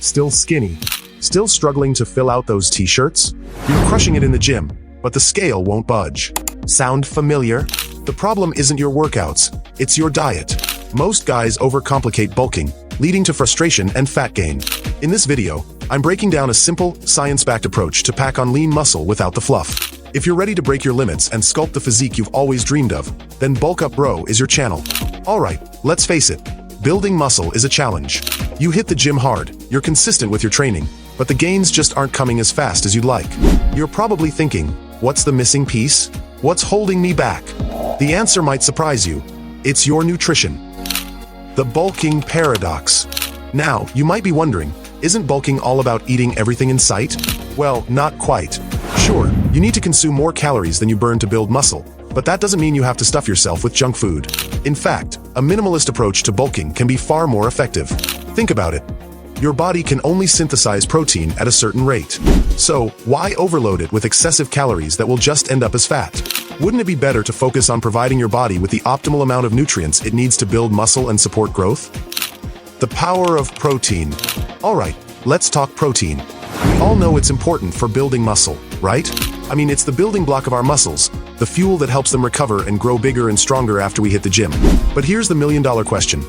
Still skinny? Still struggling to fill out those t-shirts? You're crushing it in the gym, but the scale won't budge. Sound familiar? The problem isn't your workouts, it's your diet. Most guys overcomplicate bulking, leading to frustration and fat gain. In this video, I'm breaking down a simple, science-backed approach to pack on lean muscle without the fluff. If you're ready to break your limits and sculpt the physique you've always dreamed of, then Bulk Up Bro is your channel. Alright, let's face it. Building muscle is a challenge. You hit the gym hard, you're consistent with your training, but the gains just aren't coming as fast as you'd like. You're probably thinking, what's the missing piece? What's holding me back? The answer might surprise you. It's your nutrition. The bulking paradox. Now, you might be wondering, isn't bulking all about eating everything in sight? Well, not quite. Sure, you need to consume more calories than you burn to build muscle, but that doesn't mean you have to stuff yourself with junk food. In fact, a minimalist approach to bulking can be far more effective. Think about it. Your body can only synthesize protein at a certain rate. So, why overload it with excessive calories that will just end up as fat? Wouldn't it be better to focus on providing your body with the optimal amount of nutrients it needs to build muscle and support growth? The power of protein. Alright, let's talk protein. We all know it's important for building muscle, right? I mean, it's the building block of our muscles, the fuel that helps them recover and grow bigger and stronger after we hit the gym. But here's the million-dollar question.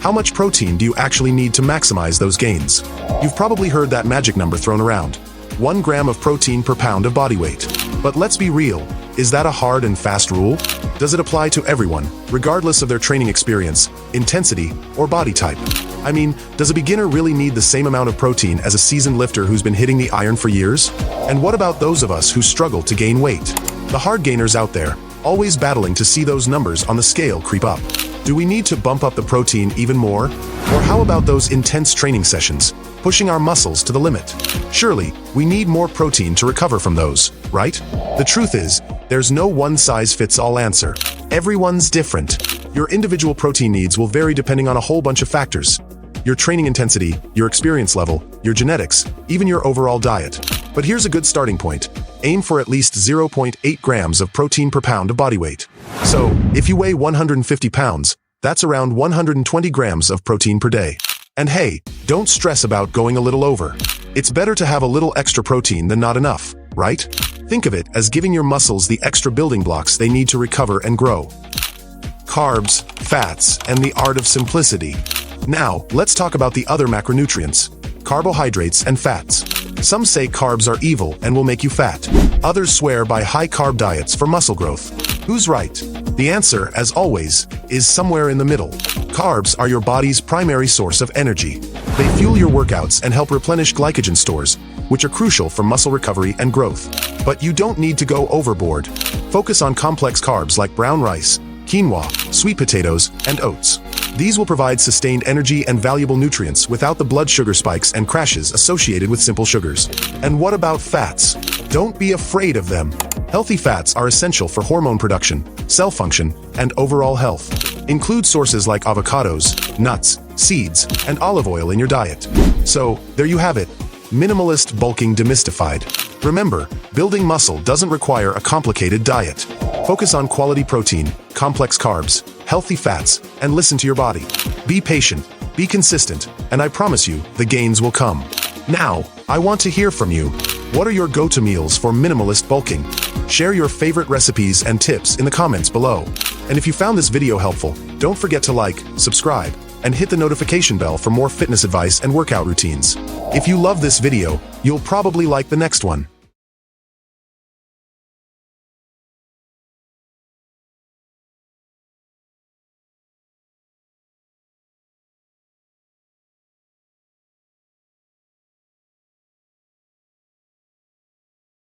How much protein do you actually need to maximize those gains? You've probably heard that magic number thrown around. 1 gram of protein per pound of body weight. But let's be real, is that a hard and fast rule? Does it apply to everyone, regardless of their training experience, intensity, or body type? I mean, does a beginner really need the same amount of protein as a seasoned lifter who's been hitting the iron for years? And what about those of us who struggle to gain weight? The hard gainers out there, always battling to see those numbers on the scale creep up. Do we need to bump up the protein even more? Or how about those intense training sessions, pushing our muscles to the limit? Surely, we need more protein to recover from those, right? The truth is, there's no one-size-fits-all answer. Everyone's different. Your individual protein needs will vary depending on a whole bunch of factors. Your training intensity, your experience level, your genetics, even your overall diet. But here's a good starting point. Aim for at least 0.8 grams of protein per pound of body weight. So, if you weigh 150 pounds, that's around 120 grams of protein per day. And hey, don't stress about going a little over. It's better to have a little extra protein than not enough, right? Think of it as giving your muscles the extra building blocks they need to recover and grow. Carbs, fats, and the art of simplicity. Now, let's talk about the other macronutrients, carbohydrates and fats. Some say carbs are evil and will make you fat. Others swear by high-carb diets for muscle growth. Who's right? The answer, as always, is somewhere in the middle. Carbs are your body's primary source of energy. They fuel your workouts and help replenish glycogen stores, which are crucial for muscle recovery and growth. But you don't need to go overboard. Focus on complex carbs like brown rice, quinoa, sweet potatoes, and oats. These will provide sustained energy and valuable nutrients without the blood sugar spikes and crashes associated with simple sugars. And what about fats? Don't be afraid of them. Healthy fats are essential for hormone production, cell function, and overall health. Include sources like avocados, nuts, seeds, and olive oil in your diet. So, there you have it. Minimalist bulking demystified. Remember, building muscle doesn't require a complicated diet. Focus on quality protein, complex carbs, healthy fats, and listen to your body. Be patient, be consistent, and I promise you, the gains will come. Now, I want to hear from you. What are your go-to meals for minimalist bulking? Share your favorite recipes and tips in the comments below. And if you found this video helpful, don't forget to like, subscribe, and hit the notification bell for more fitness advice and workout routines. If you love this video, you'll probably like the next one.